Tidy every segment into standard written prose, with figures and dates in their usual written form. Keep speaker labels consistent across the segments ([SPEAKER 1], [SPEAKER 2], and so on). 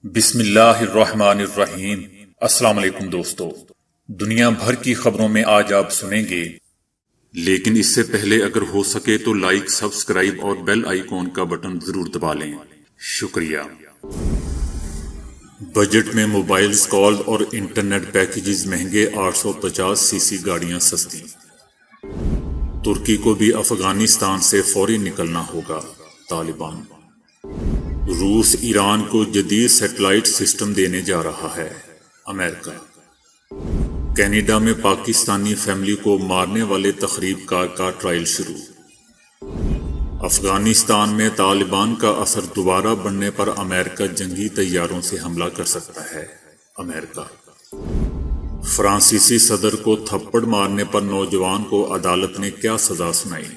[SPEAKER 1] بسم اللہ الرحمن الرحیم۔ السلام علیکم دوستو، دنیا بھر کی خبروں میں آج آپ سنیں گے، لیکن اس سے پہلے اگر ہو سکے تو لائک، سبسکرائب اور بیل آئیکن کا بٹن ضرور دبا لیں، شکریہ۔ بجٹ میں موبائلز کال اور انٹرنیٹ پیکیجز مہنگے، 850 سی سی گاڑیاں سستی۔ ترکی کو بھی افغانستان سے فوری نکلنا ہوگا، طالبان۔ روس ایران کو جدید سیٹلائٹ سسٹم دینے جا رہا ہے، امریکہ۔ کینیڈا میں پاکستانی فیملی کو مارنے والے تخریب کار کا ٹرائل شروع۔ افغانستان میں طالبان کا اثر دوبارہ بڑھنے پر امریکہ جنگی طیاروں سے حملہ کر سکتا ہے، امریکہ۔ فرانسیسی صدر کو تھپڑ مارنے پر نوجوان کو عدالت نے کیا سزا سنائی؟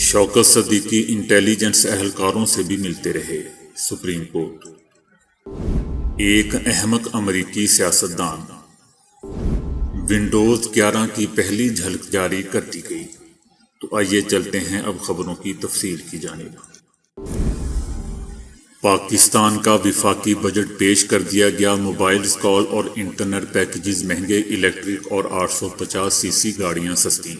[SPEAKER 1] شوکت صدیقی انٹیلیجنس اہلکاروں سے بھی ملتے رہے، سپریم کورٹ۔ ایک احمق امریکی سیاستدان۔ ونڈوز 11 کی پہلی جھلک جاری کر دی گئی۔ تو آئیے چلتے ہیں اب خبروں کی تفصیل کی جانب۔ پاکستان کا وفاقی بجٹ پیش کر دیا گیا۔ موبائلز کال اور انٹرنیٹ پیکیجز مہنگے، الیکٹرک اور 850 سی سی گاڑیاں سستی۔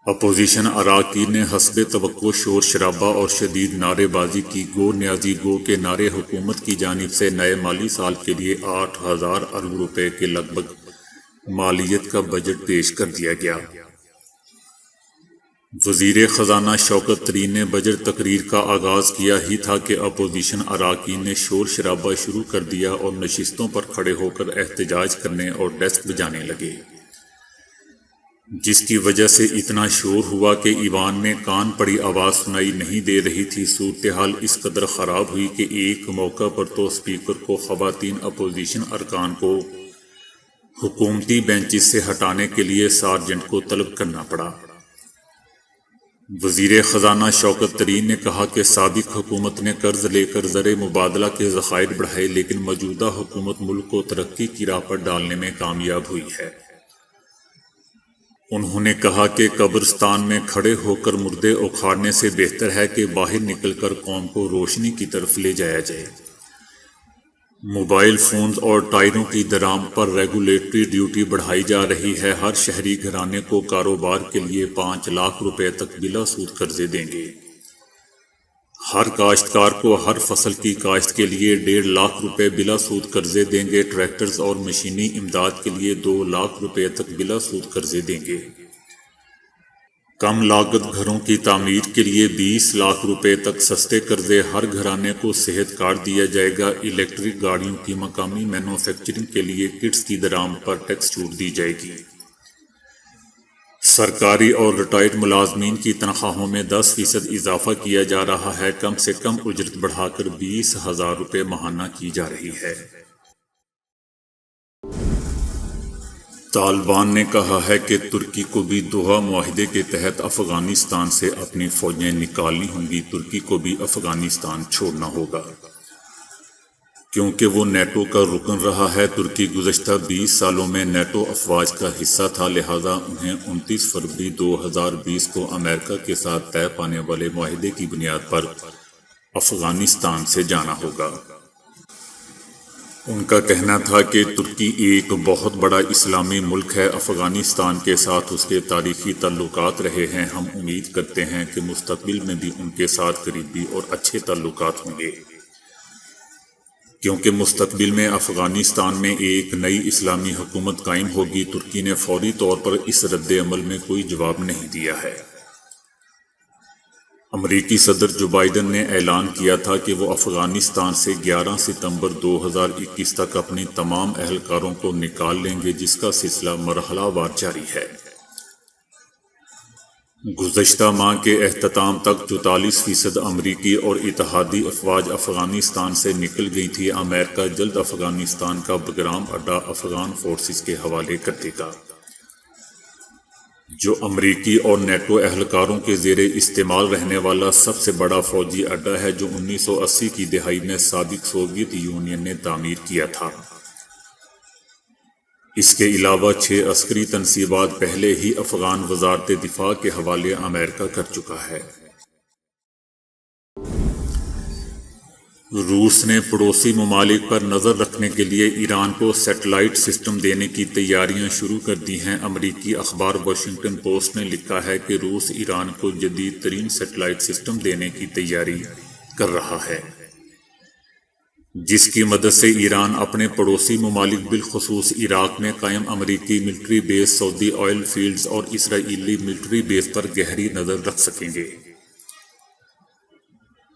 [SPEAKER 1] اپوزیشن اراکین نے حسب توقع شور شرابہ اور شدید نعرے بازی کی۔ گو نیازی گو کے نعرے حکومت کی جانب سے نئے مالی سال کے لیے 8,000 ارب روپے کے لگ بھگ مالیت کا بجٹ پیش کر دیا گیا۔ وزیر خزانہ شوکت طرین نے بجٹ تقریر کا آغاز کیا ہی تھا کہ اپوزیشن اراکین نے شور شرابہ شروع کر دیا اور نشستوں پر کھڑے ہو کر احتجاج کرنے اور ڈسک بجانے لگے، جس کی وجہ سے اتنا شور ہوا کہ ایوان میں کان پڑی آواز سنائی نہیں دے رہی تھی۔ صورتحال اس قدر خراب ہوئی کہ ایک موقع پر تو اسپیکر کو خواتین اپوزیشن ارکان کو حکومتی بینچز سے ہٹانے کے لیے سارجنٹ کو طلب کرنا پڑا۔ وزیر خزانہ شوکت طرین نے کہا کہ سابق حکومت نے قرض لے کر زر مبادلہ کے ذخائر بڑھائے، لیکن موجودہ حکومت ملک کو ترقی کی راہ پر ڈالنے میں کامیاب ہوئی ہے۔ انہوں نے کہا کہ قبرستان میں کھڑے ہو کر مردے اکھاڑنے سے بہتر ہے کہ باہر نکل کر قوم کو روشنی کی طرف لے جایا جائے۔ موبائل فونز اور ٹائروں کی درآمد پر ریگولیٹری ڈیوٹی بڑھائی جا رہی ہے۔ ہر شہری گھرانے کو کاروبار کے لیے 5 لاکھ روپے تک بلا سود قرضے دیں گے۔ ہر کاشتکار کو ہر فصل کی کاشت کے لیے 1.5 لاکھ روپے بلا سود قرضے دیں گے۔ ٹریکٹرز اور مشینی امداد کے لیے 2 لاکھ روپے تک بلا سود قرضے دیں گے۔ کم لاگت گھروں کی تعمیر کے لیے 20 لاکھ روپے تک سستے قرضے۔ ہر گھرانے کو صحت کارڈ دیا جائے گا۔ الیکٹرک گاڑیوں کی مقامی مینوفیکچرنگ کے لیے کٹس کی درآمد پر ٹیکس چھوٹ دی جائے گی۔ سرکاری اور ریٹائرڈ ملازمین کی تنخواہوں میں 10% اضافہ کیا جا رہا ہے۔ کم سے کم اجرت بڑھا کر 20,000 روپے ماہانہ کی جا رہی ہے۔ طالبان نے کہا ہے کہ ترکی کو بھی دوحہ معاہدے کے تحت افغانستان سے اپنی فوجیں نکالنی ہوں گی۔ ترکی کو بھی افغانستان چھوڑنا ہوگا کیونکہ وہ نیٹو کا رکن رہا ہے۔ ترکی گزشتہ 20 سالوں میں نیٹو افواج کا حصہ تھا، لہذا انہیں 29 فروری 2020 کو امریکہ کے ساتھ طے پانے والے معاہدے کی بنیاد پر افغانستان سے جانا ہوگا۔ ان کا کہنا تھا کہ ترکی ایک بہت بڑا اسلامی ملک ہے، افغانستان کے ساتھ اس کے تاریخی تعلقات رہے ہیں۔ ہم امید کرتے ہیں کہ مستقبل میں بھی ان کے ساتھ قریبی اور اچھے تعلقات ہوں گے، کیونکہ مستقبل میں افغانستان میں ایک نئی اسلامی حکومت قائم ہوگی۔ ترکی نے فوری طور پر اس رد عمل میں کوئی جواب نہیں دیا ہے۔ امریکی صدر جو بائیڈن نے اعلان کیا تھا کہ وہ افغانستان سے 11 ستمبر 2021 تک اپنی تمام اہلکاروں کو نکال لیں گے، جس کا سلسلہ مرحلہ وار جاری ہے۔ گزشتہ ماہ کے اختتام تک 44% امریکی اور اتحادی افواج افغانستان سے نکل گئی تھی۔ امریکہ جلد افغانستان کا بگرام اڈہ افغان فورسز کے حوالے کر دے گا، جو امریکی اور نیٹو اہلکاروں کے زیر استعمال رہنے والا سب سے بڑا فوجی اڈہ ہے، جو 1980 کی دہائی میں سابق سوویت یونین نے تعمیر کیا تھا۔ اس کے علاوہ 6 عسکری تنصیبات پہلے ہی افغان وزارت دفاع کے حوالے امریکہ کر چکا ہے۔ روس نے پڑوسی ممالک پر نظر رکھنے کے لیے ایران کو سیٹلائٹ سسٹم دینے کی تیاریاں شروع کر دی ہیں۔ امریکی اخبار واشنگٹن پوسٹ نے لکھا ہے کہ روس ایران کو جدید ترین سیٹلائٹ سسٹم دینے کی تیاری کر رہا ہے، جس کی مدد سے ایران اپنے پڑوسی ممالک بالخصوص عراق میں قائم امریکی ملٹری بیس، سعودی آئل فیلڈز اور اسرائیلی ملٹری بیس پر گہری نظر رکھ سکیں گے۔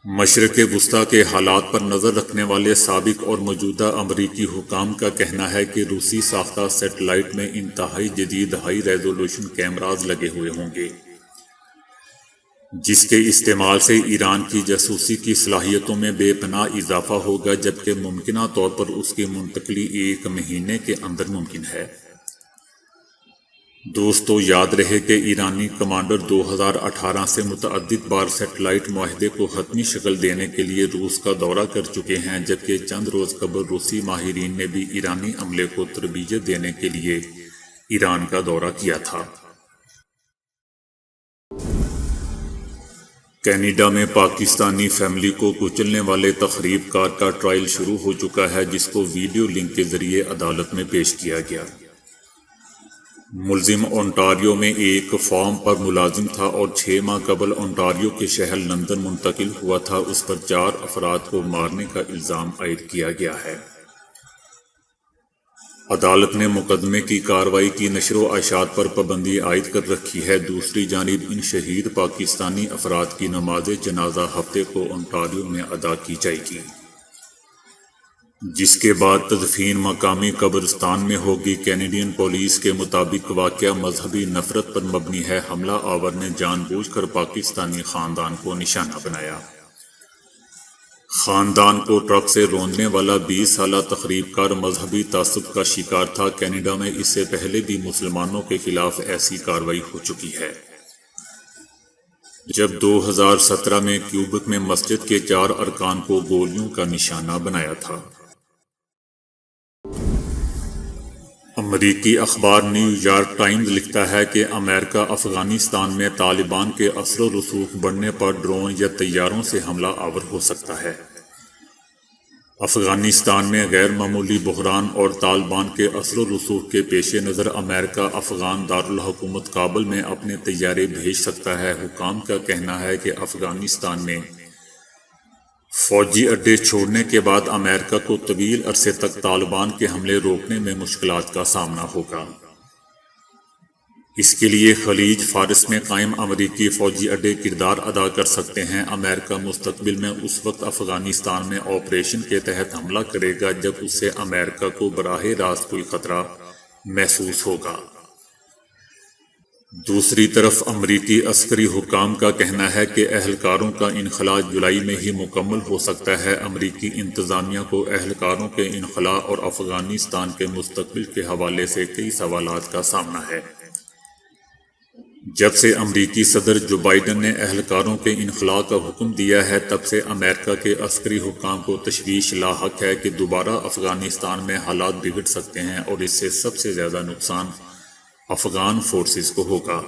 [SPEAKER 1] مشرق وسطیٰ کے حالات پر نظر رکھنے والے سابق اور موجودہ امریکی حکام کا کہنا ہے کہ روسی ساختہ سیٹلائٹ میں انتہائی جدید ہائی ریزولوشن کیمراز لگے ہوئے ہوں گے، جس کے استعمال سے ایران کی جاسوسی کی صلاحیتوں میں بے پناہ اضافہ ہوگا، جبکہ ممکنہ طور پر اس کی منتقلی 1 مہینے کے اندر ممکن ہے۔ دوستو، یاد رہے کہ ایرانی کمانڈر 2018 سے متعدد بار سیٹلائٹ معاہدے کو حتمی شکل دینے کے لیے روس کا دورہ کر چکے ہیں، جبکہ چند روز قبل روسی ماہرین نے بھی ایرانی عملے کو تربیت دینے کے لیے ایران کا دورہ کیا تھا۔ کینیڈا میں پاکستانی فیملی کو کچلنے والے تخریب کار کا ٹرائل شروع ہو چکا ہے، جس کو ویڈیو لنک کے ذریعے عدالت میں پیش کیا گیا۔ ملزم اونٹاریو میں ایک فارم پر ملازم تھا اور 6 ماہ قبل اونٹاریو کے شہر لندن منتقل ہوا تھا۔ اس پر 4 افراد کو مارنے کا الزام عائد کیا گیا ہے۔ عدالت نے مقدمے کی کارروائی کی نشر و اشاعت پر پابندی عائد کر رکھی ہے۔ دوسری جانب ان شہید پاکستانی افراد کی نماز جنازہ ہفتے کو اونٹاریو میں ادا کی جائے گی، جس کے بعد تدفین مقامی قبرستان میں ہوگی۔ کینیڈین پولیس کے مطابق واقعہ مذہبی نفرت پر مبنی ہے۔ حملہ آور نے جان بوجھ کر پاکستانی خاندان کو نشانہ بنایا۔ خاندان کو ٹرک سے روندنے والا 20 سالہ تخریب کار مذہبی تعصب کا شکار تھا۔ کینیڈا میں اس سے پہلے بھی مسلمانوں کے خلاف ایسی کارروائی ہو چکی ہے، جب 2017 میں کیوبک میں مسجد کے 4 ارکان کو گولیوں کا نشانہ بنایا تھا۔ امریکی اخبار نیو یارک ٹائمز لکھتا ہے کہ امریکہ افغانستان میں طالبان کے اثر و رسوخ بڑھنے پر ڈرون یا طیاروں سے حملہ آور ہو سکتا ہے۔ افغانستان میں غیر معمولی بحران اور طالبان کے اثر و رسوخ کے پیش نظر امریکہ افغان دارالحکومت کابل میں اپنے طیارے بھیج سکتا ہے۔ حکام کا کہنا ہے کہ افغانستان میں فوجی اڈے چھوڑنے کے بعد امریکہ کو طویل عرصے تک طالبان کے حملے روکنے میں مشکلات کا سامنا ہوگا۔ اس کے لیے خلیج فارس میں قائم امریکی فوجی اڈے کردار ادا کر سکتے ہیں۔ امریکہ مستقبل میں اس وقت افغانستان میں آپریشن کے تحت حملہ کرے گا جب اس سے امریکہ کو براہ راست کوئی خطرہ محسوس ہوگا۔ دوسری طرف امریکی عسکری حکام کا کہنا ہے کہ اہلکاروں کا انخلاء جولائی میں ہی مکمل ہو سکتا ہے۔ امریکی انتظامیہ کو اہلکاروں کے انخلاء اور افغانستان کے مستقبل کے حوالے سے کئی سوالات کا سامنا ہے۔ جب سے امریکی صدر جو بائیڈن نے اہلکاروں کے انخلاء کا حکم دیا ہے، تب سے امریکہ کے عسکری حکام کو تشویش لاحق ہے کہ دوبارہ افغانستان میں حالات بگڑ سکتے ہیں اور اس سے سب سے زیادہ نقصان افغان فورسز کو ہوگا۔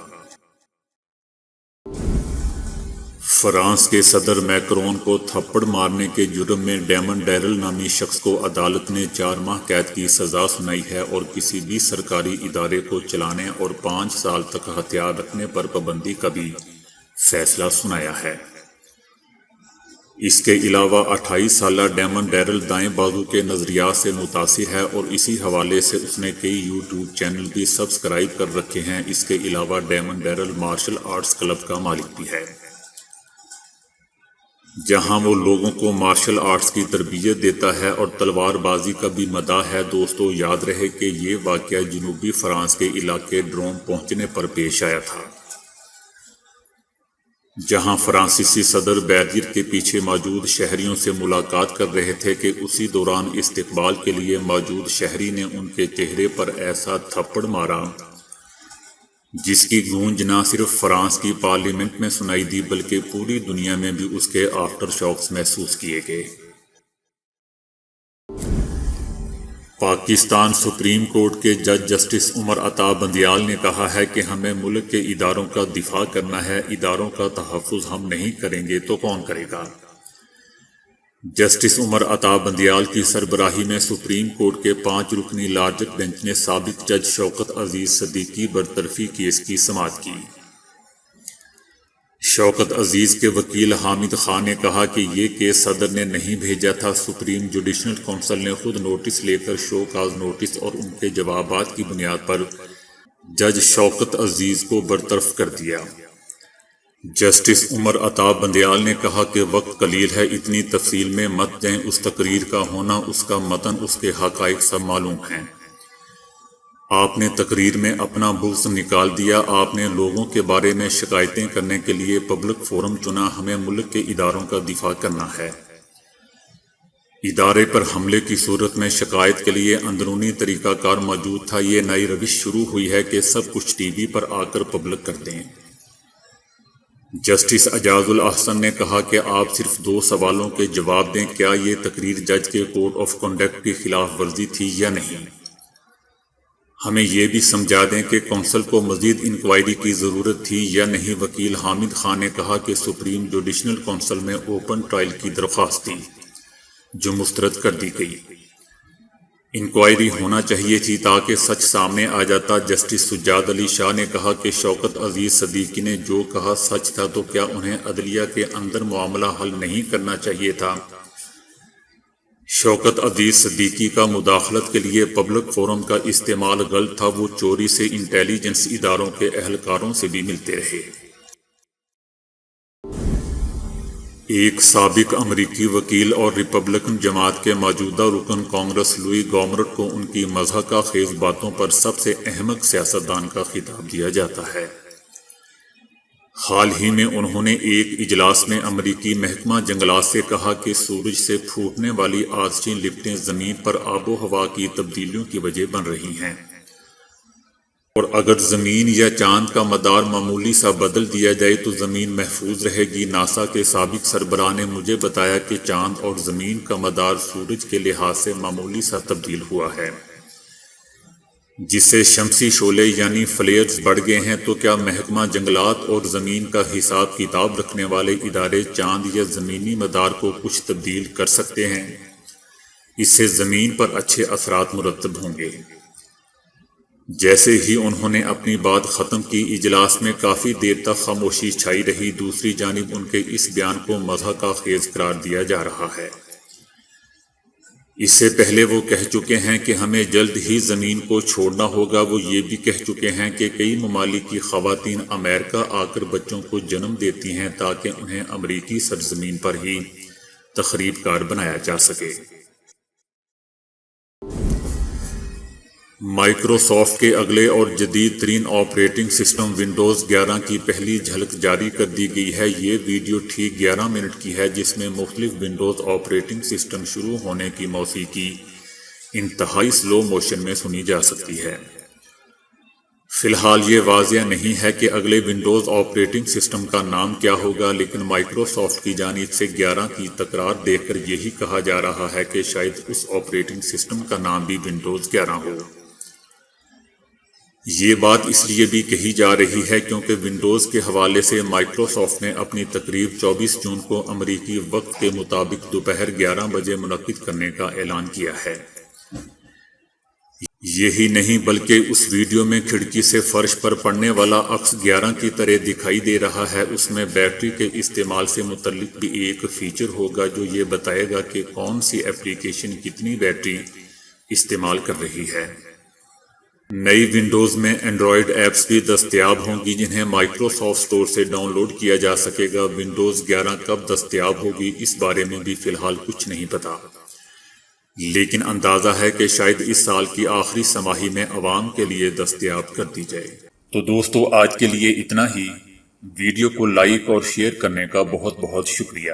[SPEAKER 1] فرانس کے صدر میکرون کو تھپڑ مارنے کے جرم میں ڈیمن ڈیرل نامی شخص کو عدالت نے 4 ماہ قید کی سزا سنائی ہے اور کسی بھی سرکاری ادارے کو چلانے اور 5 سال تک ہتھیار رکھنے پر پابندی کا بھی فیصلہ سنایا ہے۔ اس کے علاوہ 28 سالہ ڈیمن ڈیرل دائیں بازو کے نظریات سے متاثر ہے اور اسی حوالے سے اس نے کئی یوٹیوب چینل بھی سبسکرائب کر رکھے ہیں۔ اس کے علاوہ Damon Darrell martial arts club کا مالک بھی ہے، جہاں وہ لوگوں کو مارشل آرٹس کی تربیت دیتا ہے اور تلوار بازی کا بھی مداح ہے۔ دوستو، یاد رہے کہ یہ واقعہ جنوبی فرانس کے علاقے ڈرون پہنچنے پر پیش آیا تھا، جہاں فرانسیسی صدر بیریر کے پیچھے موجود شہریوں سے ملاقات کر رہے تھے کہ اسی دوران استقبال کے لیے موجود شہری نے ان کے چہرے پر ایسا تھپڑ مارا جس کی گونج نہ صرف فرانس کی پارلیمنٹ میں سنائی دی بلکہ پوری دنیا میں بھی اس کے آفٹر شاکس محسوس کیے گئے۔ پاکستان سپریم کورٹ کے جج جسٹس عمر عطا بندیال نے کہا ہے کہ ہمیں ملک کے اداروں کا دفاع کرنا ہے، اداروں کا تحفظ ہم نہیں کریں گے تو کون کرے گا۔ جسٹس عمر عطا بندیال کی سربراہی میں سپریم کورٹ کے 5 رکنی لارجر بینچ نے سابق جج شوکت عزیز صدیقی برطرفی کیس کی سماعت کی۔ شوکت عزیز کے وکیل حامد خان نے کہا کہ یہ کیس صدر نے نہیں بھیجا تھا، سپریم جوڈیشل کونسل نے خود نوٹس لے کر شو کاز نوٹس اور ان کے جوابات کی بنیاد پر جج شوکت عزیز کو برطرف کر دیا۔ جسٹس عمر عطا بندیال نے کہا کہ وقت قلیل ہے، اتنی تفصیل میں مت جائیں، اس تقریر کا ہونا، اس کا متن، اس کے حقائق سب معلوم ہیں۔ آپ نے تقریر میں اپنا بغض نکال دیا، آپ نے لوگوں کے بارے میں شکایتیں کرنے کے لیے پبلک فورم چنا، ہمیں ملک کے اداروں کا دفاع کرنا ہے۔ ادارے پر حملے کی صورت میں شکایت کے لیے اندرونی طریقہ کار موجود تھا، یہ نئی روش شروع ہوئی ہے کہ سب کچھ ٹی وی پر آ کر پبلک کر دیں۔ جسٹس اعجاز الاحسن نے کہا کہ آپ صرف 2 سوالوں کے جواب دیں، کیا یہ تقریر جج کے کوڈ آف کنڈکٹ کی خلاف ورزی تھی یا نہیں؟ ہمیں یہ بھی سمجھا دیں کہ کونسل کو مزید انکوائری کی ضرورت تھی یا نہیں۔ وکیل حامد خان نے کہا کہ سپریم جوڈیشل کونسل میں اوپن ٹرائل کی درخواست تھی جو مسترد کر دی گئی۔ انکوائری ہونا چاہیے تھی تاکہ سچ سامنے آ جاتا۔ جسٹس سجاد علی شاہ نے کہا کہ شوکت عزیز صدیقی نے جو کہا سچ تھا، تو کیا انہیں عدلیہ کے اندر معاملہ حل نہیں کرنا چاہیے تھا؟ شوکت عزیز صدیقی کا مداخلت کے لیے پبلک فورم کا استعمال غلط تھا، وہ چوری سے انٹیلی جنس اداروں کے اہلکاروں سے بھی ملتے رہے۔ ایک سابق امریکی وکیل اور ریپبلکن جماعت کے موجودہ رکن کانگریس لوئی گورمرٹ کو ان کی مضحکہ خیز باتوں پر سب سے احمق سیاستدان کا خطاب دیا جاتا ہے۔ حال ہی میں انہوں نے ایک اجلاس میں امریکی محکمہ جنگلات سے کہا کہ سورج سے پھوٹنے والی آتشیں لپٹیں زمین پر آب و ہوا کی تبدیلیوں کی وجہ بن رہی ہیں، اور اگر زمین یا چاند کا مدار معمولی سا بدل دیا جائے تو زمین محفوظ رہے گی۔ ناسا کے سابق سربراہ نے مجھے بتایا کہ چاند اور زمین کا مدار سورج کے لحاظ سے معمولی سا تبدیل ہوا ہے، جس سے شمسی شعلے یعنی فلیئرز بڑھ گئے ہیں۔ تو کیا محکمہ جنگلات اور زمین کا حساب کتاب رکھنے والے ادارے چاند یا زمینی مدار کو کچھ تبدیل کر سکتے ہیں؟ اس سے زمین پر اچھے اثرات مرتب ہوں گے۔ جیسے ہی انہوں نے اپنی بات ختم کی، اجلاس میں کافی دیر تک خاموشی چھائی رہی۔ دوسری جانب ان کے اس بیان کو مضحکہ خیز قرار دیا جا رہا ہے۔ اس سے پہلے وہ کہہ چکے ہیں کہ ہمیں جلد ہی زمین کو چھوڑنا ہوگا۔ وہ یہ بھی کہہ چکے ہیں کہ کئی ممالک کی خواتین امریکہ آ کر بچوں کو جنم دیتی ہیں تاکہ انہیں امریکی سرزمین پر ہی تخریب کار بنایا جا سکے۔ مائیکروسافٹ کے اگلے اور جدید ترین آپریٹنگ سسٹم ونڈوز 11 کی پہلی جھلک جاری کر دی گئی ہے۔ یہ ویڈیو ٹھیک 11 منٹ کی ہے، جس میں مختلف ونڈوز آپریٹنگ سسٹم شروع ہونے کی موسیقی انتہائی سلو موشن میں سنی جا سکتی ہے۔ فی الحال یہ واضح نہیں ہے کہ اگلے ونڈوز آپریٹنگ سسٹم کا نام کیا ہوگا، لیکن مائیکروسافٹ کی جانب سے 11 کی تکرار دیکھ کر یہی کہا جا رہا ہے کہ شاید اس آپریٹنگ سسٹم کا نام بھی ونڈوز 11 ہو۔ یہ بات اس لیے بھی کہی جا رہی ہے کیونکہ ونڈوز کے حوالے سے مائیکروسافٹ نے اپنی تقریب 24 جون کو امریکی وقت کے مطابق دوپہر 11 بجے منعقد کرنے کا اعلان کیا ہے۔ یہی نہیں بلکہ اس ویڈیو میں کھڑکی سے فرش پر پڑنے والا عکس 11 کی طرح دکھائی دے رہا ہے۔ اس میں بیٹری کے استعمال سے متعلق بھی ایک فیچر ہوگا جو یہ بتائے گا کہ کون سی ایپلیکیشن کتنی بیٹری استعمال کر رہی ہے۔ نئی ونڈوز میں اینڈرائیڈ ایپس بھی دستیاب ہوں گی جنہیں مائیکروسافٹ اسٹور سے ڈاؤن لوڈ کیا جا سکے گا۔ ونڈوز 11 کب دستیاب ہوگی اس بارے میں بھی فی الحال کچھ نہیں پتا، لیکن اندازہ ہے کہ شاید اس سال کی آخری سماہی میں عوام کے لیے دستیاب کر دی جائے۔ تو دوستو آج کے لیے اتنا ہی۔ ویڈیو کو لائک اور شیئر کرنے کا بہت بہت شکریہ۔